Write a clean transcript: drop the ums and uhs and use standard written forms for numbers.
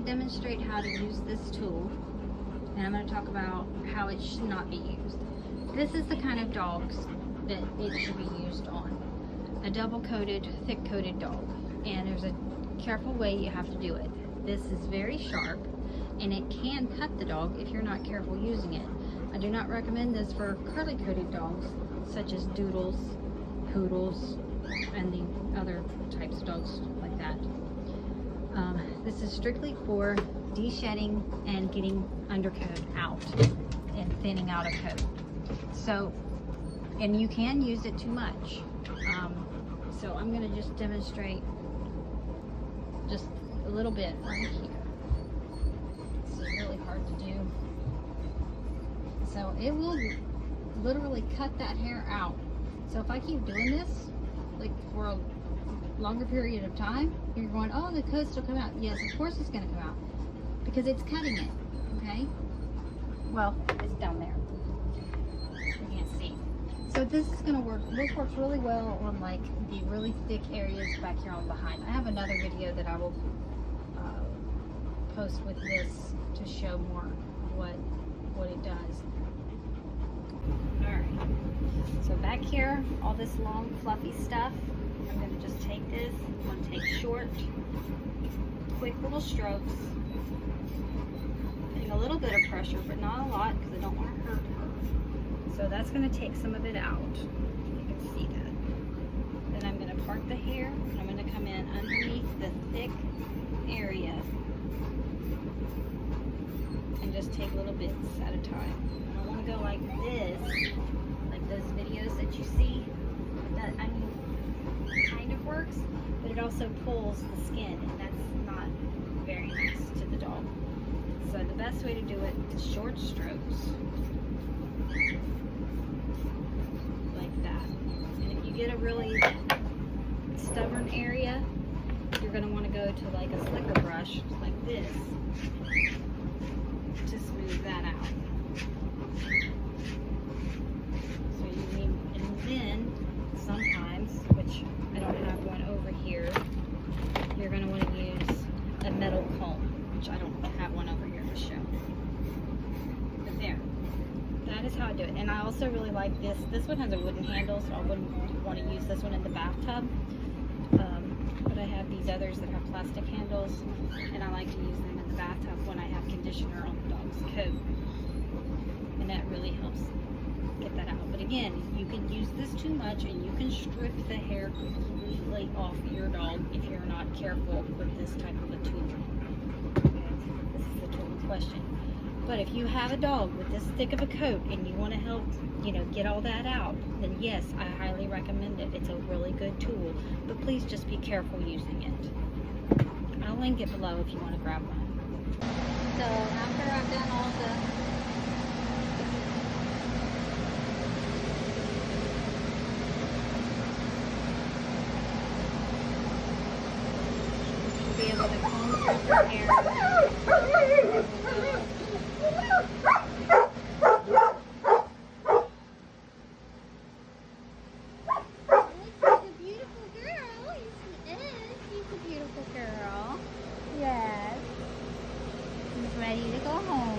demonstrate how to use this tool, and I'm going to talk about how it should not be used. This is the kind of dogs that it should be used on. A double-coated, thick-coated dog. And there's a careful way you have to do it. This is very sharp, and it can cut the dog if you're not careful using it. I do not recommend this for curly-coated dogs, such as doodles, poodles, and the other types of dogs like that. This is strictly for deshedding and getting undercoat out and thinning out a coat. So, and you can use it too much. So I'm going to just demonstrate just a little bit right here. This is really hard to do. So it will literally cut that hair out. So if I keep doing this, like for a longer period of time, you're going, oh, the coat's still coming out. Yes, of course it's going to come out because it's cutting it, okay? Well, it's down there. You can't see. So this is going to work. This works really well on like the really thick areas back here on behind. I have another video that I will post with this to show more what it does. Alright, so back here, all this long fluffy stuff, I'm going to just take this. I'm going to take short, quick little strokes, putting a little bit of pressure, but not a lot because I don't want to hurt her. So that's going to take some of it out. You can see that. Then I'm going to part the hair, and I'm going to come in underneath the thick area and just take little bits at a time. I don't want to go like this, like those videos that you see. That, I mean, kind of works, but it also pulls the skin, and that's not very nice to the dog. So the best way to do it is short strokes, like that. And if you get a really stubborn area, you're going to want to go to like a slicker brush, like this, to smooth that out. So you need, and then sometimes, which I don't have one over here, you're going to want to use a metal comb, which I don't have one over here to show. But there, that is how I do it. And I also really like this. This one has a wooden handle, so I wouldn't want to use this one in the bathtub. But I have these others that have plastic handles, and I like to use them in the bathtub when I have conditioner on the dog's coat. And that really helps get that out. But again, you can use this too much and you can strip the hair completely off your dog if you're not careful with this type of a tool. Okay, this is the tool in question. But if you have a dog with this thick of a coat and you want to help, you know, get all that out, then yes, I highly recommend it. It's a really good tool, but please just be careful using it. I'll link it below if you want to grab one. So after I've done all the be able to comb through your hair. He's a beautiful girl. He's a beautiful girl. Yes. He's ready to go home.